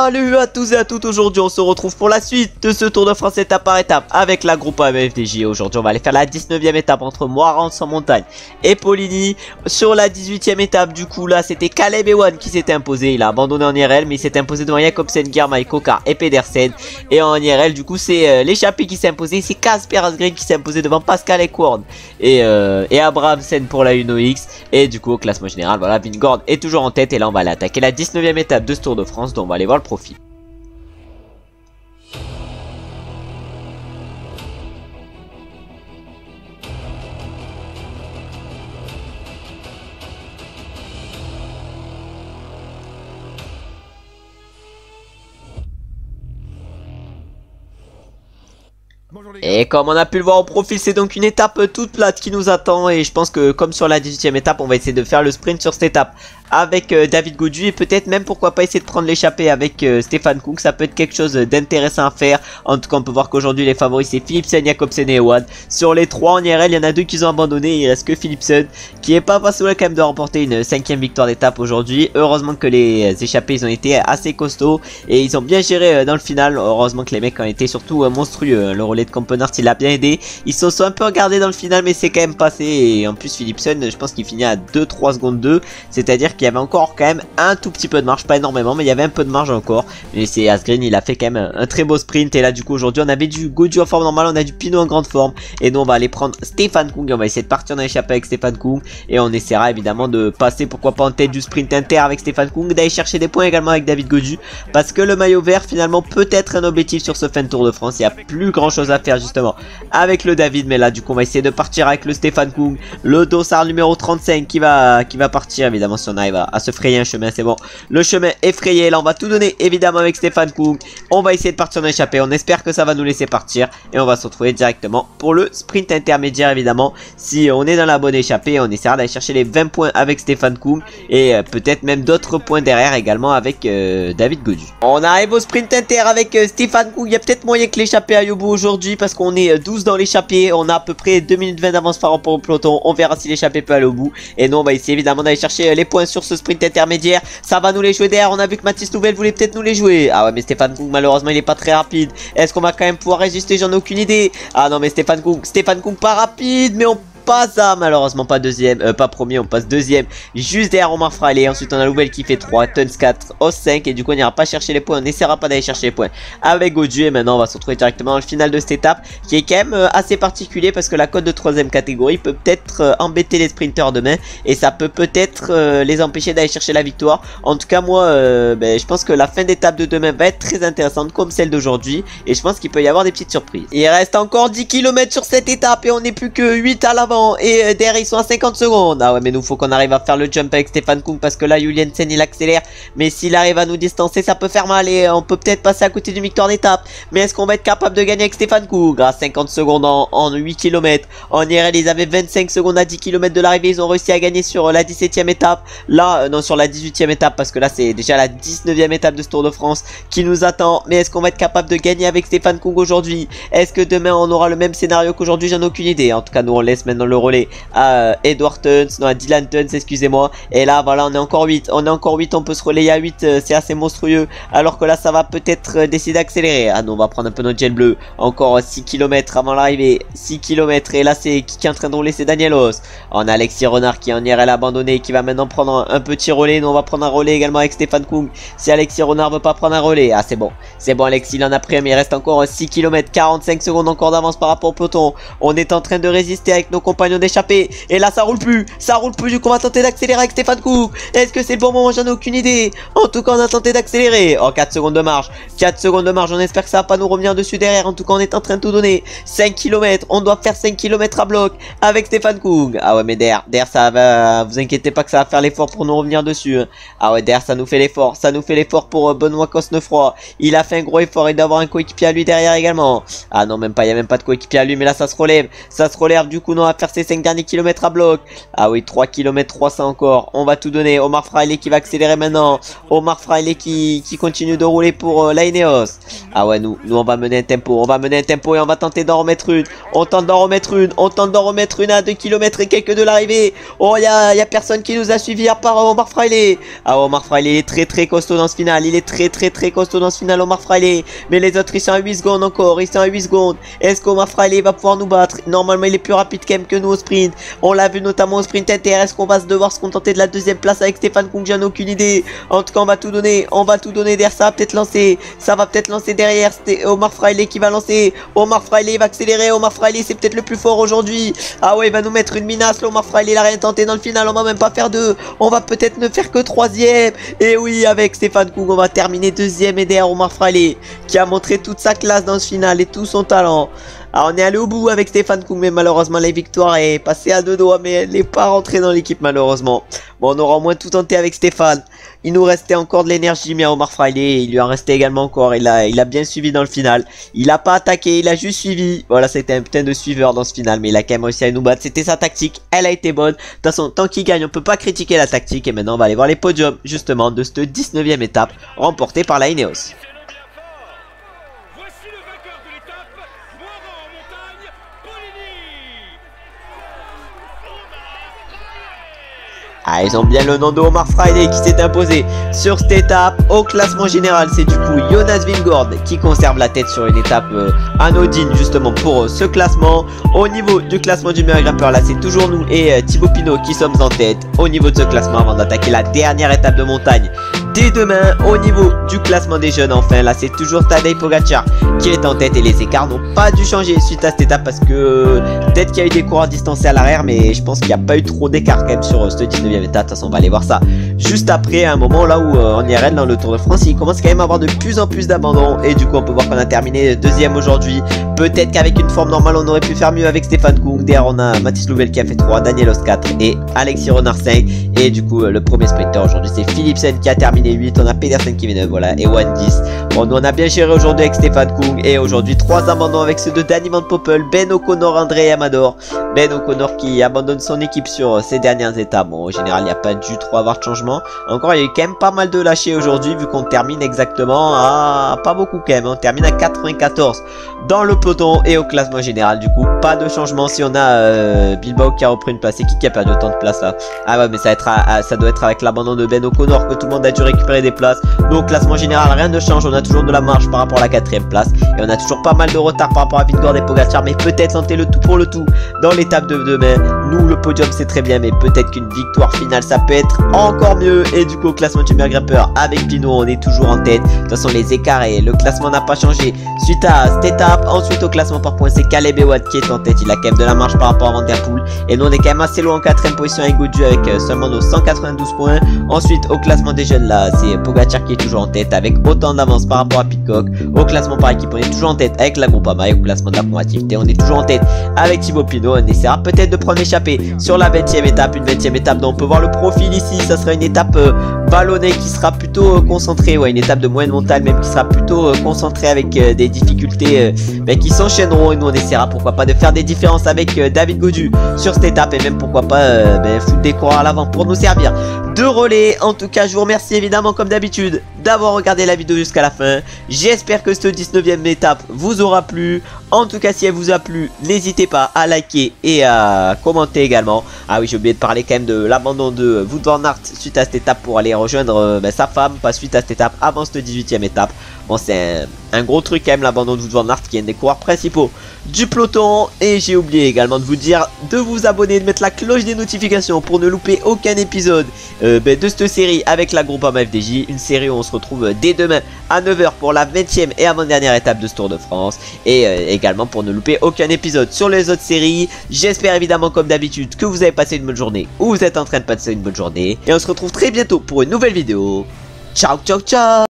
Salut à tous et à toutes, aujourd'hui on se retrouve pour la suite de ce Tour de France étape par étape avec la groupe AMFDJ. Aujourd'hui on va aller faire la 19e étape entre Moirans en montagne et Poligny. Sur la 18e étape du coup là c'était Caleb Ewan qui s'était imposé, il a abandonné en IRL mais il s'est imposé devant Jacobsen, Girmay, Coquard et Pedersen. Et en IRL du coup c'est l'échappée qui s'est imposé, c'est Kasper Asgreen qui s'est imposé devant Pascal Eckhoorn et Abrahamsen pour la Uno-X. Et du coup au classement général voilà, Vingegaard est toujours en tête et là on va aller attaquer la 19e étape de ce Tour de France, donc on va aller voir le profil. Et comme on a pu le voir au profil, c'est donc une étape toute plate qui nous attend. Et je pense que comme sur la 18e étape, on va essayer de faire le sprint sur cette étape avec David Gaudu. Et peut-être même pourquoi pas essayer de prendre l'échappée avec Stefan Kung. Ça peut être quelque chose d'intéressant à faire. En tout cas on peut voir qu'aujourd'hui les favoris c'est Philipsen, Jacobsen et Ewan. Sur les 3 en IRL il y en a 2 qui ont abandonné. Il reste que Philipsen qui est pas passé quand même de remporter une 5e victoire d'étape aujourd'hui. Heureusement que les échappés ils ont été assez costauds et ils ont bien géré dans le final. Heureusement que les mecs ont été surtout monstrueux. Le relais de Campenard il a bien aidé. Ils se sont un peu regardés dans le final mais c'est quand même passé. Et en plus Philipsen je pense qu'il finit à 2-3 secondes 2. C'est à dire qu'il y avait encore quand même un tout petit peu de marge, pas énormément mais il y avait un peu de marge encore. Mais c'est Asgreen, il a fait quand même un très beau sprint. Et là du coup aujourd'hui on avait du Gaudu en forme normale, on a du Pinot en grande forme. Et nous on va aller prendre Stefan Kung et on va essayer de partir dans l'échappée avec Stefan Kung. Et on essaiera évidemment de passer pourquoi pas en tête du sprint inter avec Stefan Kung, d'aller chercher des points également avec David Gaudu. Parce que le maillot vert finalement peut être un objectif sur ce fin de Tour de France. Il n'y a plus grand chose à faire justement avec le David. Mais là du coup on va essayer de partir avec le Stefan Kung, le dossard numéro 35 qui va partir évidemment si on arrive à se frayer un chemin. C'est bon, le chemin est frayé. Là on va tout donner évidemment avec Stefan Kung. On va essayer de partir dans l'échappée, on espère que ça va nous laisser partir. Et on va se retrouver directement pour le sprint intermédiaire évidemment. Si on est dans la bonne échappée, on essaiera d'aller chercher les 20 points avec Stefan Kung. Et peut-être même d'autres points derrière également avec David Gaudu. On arrive au sprint inter avec Stefan Kung. Il y a peut-être moyen que l'échappée aille au bout aujourd'hui parce qu'on est 12 dans l'échappée. On a à peu près 2 minutes 20 d'avance par rapport au peloton. On verra si l'échappée peut aller au bout. Et nous on va essayer évidemment d'aller chercher les points sur ce sprint intermédiaire. Ça va nous les jouer derrière. On a vu que Mathis Nouvelle voulait peut-être nous les jouer. Ah ouais mais Stefan Kung malheureusement il est pas très rapide. Est-ce qu'on va quand même pouvoir résister? J'en ai aucune idée. Ah non mais Stefan Kung pas rapide. Mais on passe ça malheureusement pas deuxième, pas premier, on passe deuxième juste derrière Omar Fraile. Ensuite on a Nouvelle qui fait 3, Tuns 4, Os 5. Et du coup on n'ira pas chercher les points, on n'essaiera pas d'aller chercher les points avec Gaudu. Et maintenant on va se retrouver directement dans le final de cette étape qui est quand même assez particulier parce que la cote de 3ème catégorie peut peut-être embêter les sprinteurs demain. Et ça peut peut-être les empêcher d'aller chercher la victoire. En tout cas moi je pense que la fin d'étape de demain va être très intéressante comme celle d'aujourd'hui. Et je pense qu'il peut y avoir des petites surprises. Il reste encore 10 km sur cette étape et on n'est plus que 8 à l'avant. Et derrière ils sont à 50 secondes. Ah ouais mais nous faut qu'on arrive à faire le jump avec Stefan Kung parce que là Juliensen il accélère. Mais s'il arrive à nous distancer ça peut faire mal. Et on peut peut-être passer à côté d'une victoire d'étape. Mais est-ce qu'on va être capable de gagner avec Stefan Kung? À 50 secondes en 8 km. En IRL ils avaient 25 secondes à 10 km de l'arrivée. Ils ont réussi à gagner sur la 17e étape. Là non sur la 18e étape parce que là c'est déjà la 19e étape de ce Tour de France qui nous attend. Mais est-ce qu'on va être capable de gagner avec Stefan Kung aujourd'hui? Est-ce que demain on aura le même scénario qu'aujourd'hui? J'en ai aucune idée. En tout cas nous on laisse maintenant le relais à Edward Tuns, non à Dylan Tuns excusez-moi. Et là voilà on est encore 8, on peut se relayer à 8, c'est assez monstrueux. Alors que là ça va peut-être décider d'accélérer. Ah non on va prendre un peu notre gel bleu. Encore 6 km avant l'arrivée, 6 km. Et là c'est qui est en train de rouler, c'est Danielos. On a Alexis Renard qui en IRL abandonné, qui va maintenant prendre un petit relais. Nous on va prendre un relais également avec Stefan Kung. Si Alexis Renard veut pas prendre un relais, ah c'est bon Alexis il en a pris, mais il reste encore 6 km, 45 secondes encore d'avance par rapport au peloton. On est en train de résister avec nos compagnons d'échappée. Et là ça roule plus du coup on va tenter d'accélérer avec Stefan Kung. Est-ce que c'est le bon moment? J'en ai aucune idée. En tout cas on a tenté d'accélérer. Oh 4 secondes de marge, on espère que ça va pas nous revenir dessus derrière. En tout cas on est en train de tout donner. 5 km, on doit faire 5 km à bloc avec Stefan Kung. Ah ouais mais derrière ça va, vous inquiétez pas que ça va faire l'effort pour nous revenir dessus. Ah ouais derrière ça nous fait l'effort, pour Benoît Cosnefroy. Il a fait un gros effort et d'avoir un coéquipier à lui derrière également. Ah non, même pas, il n'y a même pas de coéquipier à lui, mais là ça se relève. Ça se relève, du coup, non, on va faire ses 5 derniers kilomètres à bloc. Ah oui, 3 km 300 encore. On va tout donner. Omar Fraile qui va accélérer maintenant. Omar Fraile qui continue de rouler pour la Ineos. Ah ouais, nous on va mener un tempo. On va mener un tempo et on va tenter d'en remettre une. On tente d'en remettre une. On tente d'en remettre une à 2 km et quelques de l'arrivée. Oh, il y a personne qui nous a suivi à part Omar Fraile. Ah, Omar Fraile, il est très costaud dans ce final. Il est très costaud dans ce final, Omar Fraile. Mais les autres, ils sont à 8 secondes encore. Ils sont à 8 secondes. Est-ce qu'Omar Fraile va pouvoir nous battre? Normalement, il est plus rapide quand même que nous au sprint. On l'a vu notamment au sprint inter. Est-ce qu'on va devoir se contenter de la deuxième place avec Stéphane Kung? J'en ai aucune idée. En tout cas, on va tout donner. On va tout donner derrière. Ça va peut-être lancer. Ça va peut-être lancer derrière. C'était Omar Fraile qui va lancer. Omar Fraile va accélérer. Omar Fraile, c'est peut-être le plus fort aujourd'hui. Ah ouais, il va nous mettre une minace. Omar Fraile, il a rien tenté dans le final. On va même pas faire deux. On va peut-être ne faire que troisième. Et oui, avec Stéphane Kung, on va terminer deuxième et derrière Omar Fraile qui a montré toute sa classe dans ce final et tout son talent. Alors on est allé au bout avec Stéphane Kung, mais malheureusement la victoire est passée à 2 doigts, mais elle n'est pas rentrée dans l'équipe malheureusement. Bon, on aura au moins tout tenté avec Stéphane. Il nous restait encore de l'énergie, mais à Omar Fraile, il lui en restait également encore. Il a bien suivi dans le final. Il a pas attaqué, il a juste suivi. Voilà, c'était un putain de suiveur dans ce final, mais il a quand même réussi à nous battre. C'était sa tactique, elle a été bonne. De toute façon, tant qu'il gagne, on peut pas critiquer la tactique. Et maintenant, on va aller voir les podiums, justement, de cette 19e étape, remportée par la Ineos. Ah, ils ont bien le nom de Omar Fraile qui s'est imposé sur cette étape. Au classement général, c'est du coup Jonas Vingegaard qui conserve la tête sur une étape anodine justement pour ce classement. Au niveau du classement du meilleur grimpeur, là c'est toujours nous et Thibaut Pinot qui sommes en tête au niveau de ce classement avant d'attaquer la dernière étape de montagne dès demain. Au niveau du classement des jeunes, enfin là c'est toujours Tadej Pogacar qui est en tête et les écarts n'ont pas dû changer suite à cette étape parce que peut-être qu'il y a eu des coureurs distancés à l'arrière, mais je pense qu'il n'y a pas eu trop d'écart quand même sur ce 19e étape. De toute façon, on va aller voir ça juste après, à un moment là où on IRL dans le Tour de France, il commence quand même à avoir de plus en plus d'abandon et du coup on peut voir qu'on a terminé deuxième aujourd'hui. Peut-être qu'avec une forme normale on aurait pu faire mieux avec Stéphane Kung. Derrière on a Mathis Louvel qui a fait 3, Daniel Os 4 et Alexis Renard 5. Et du coup le premier sprinter aujourd'hui c'est Philipsen qui a terminé 8, on a Pedersen qui vient 9, voilà, et One 10. Bon, nous on a bien géré aujourd'hui avec Stéphane Kung et aujourd'hui 3 abandons avec ceux de Danny Van Poppel, Ben O'Connor, André Amador. Ben O'Connor qui abandonne son équipe sur ces dernières étapes. Bon, au général il n'y a pas dû trop avoir de changement. Encore il y a eu quand même pas mal de lâchés aujourd'hui vu qu'on termine exactement à pas beaucoup quand même. On termine à 94 dans le peloton et au classement général du coup pas de changement. Si on a Bilbao qui a repris une place et qui a perdu autant de place là. Ah ouais, mais ça doit être avec l'abandon de Ben O'Connor que tout le monde a dû récupérer des places. Donc au classement général rien ne change, on a toujours de la marge par rapport à la 4ème place et on a toujours pas mal de retard par rapport à Vingegaard et Pogacar, mais peut-être tenter le tout pour le tout dans l'étape de demain. Nous le podium c'est très bien, mais peut-être qu'une victoire finale ça peut être encore mieux. Et du coup au classement du meilleur grimpeur avec Pinot on est toujours en tête. De toute façon les écarts et le classement n'a pas changé suite à cette étape. Ensuite au classement par points c'est Caleb Ewan qui est en tête, il a quand même de la marge par rapport à Van Der Poel et nous on est quand même assez loin en 4ème position avec Gaudu avec seulement nos 192 points. Ensuite au classement des jeunes là c'est Pogacar qui est toujours en tête avec autant d'avance par rapport à Pitcock. Au classement par équipe on est toujours en tête avec la Groupama et au classement de la combativité on est toujours en tête avec Thibaut Pinot. On essaiera peut-être de prendre l'échappée sur la 20ème étape, une 20ème étape dont on peut voir le profil ici. Ça sera une étape vallonnée qui sera plutôt concentrée, ouais, une étape de moyenne montagne même qui sera plutôt concentrée avec des difficultés qui s'enchaîneront et nous on essaiera pourquoi pas de faire des différences avec David Gaudu sur cette étape et même pourquoi pas foutre des coureurs à l'avant pour nous servir de relais. En tout cas je vous remercie évidemment comme d'habitude d'avoir regardé la vidéo jusqu'à la fin. J'espère que cette 19ème étape vous aura plu. En tout cas si elle vous a plu n'hésitez pas à liker et à commenter également. Ah oui j'ai oublié de parler quand même de l'abandon de Wout van Aert suite à cette étape pour aller rejoindre sa femme, pas suite à cette étape, avant cette 18ème étape. Bon c'est un gros truc quand même l'abandon de Wout van Aert qui est un des coureurs principaux du peloton. Et j'ai oublié également de vous dire de vous abonner, de mettre la cloche des notifications pour ne louper aucun épisode de cette série avec la Groupama FDJ. Une série où on se retrouve dès demain à 9 h pour la 20ème et avant-dernière étape de ce Tour de France. Et également pour ne louper aucun épisode sur les autres séries. J'espère évidemment comme d'habitude que vous avez passé une bonne journée ou vous êtes en train de passer une bonne journée. Et on se retrouve très bientôt pour une nouvelle vidéo. Ciao ciao ciao.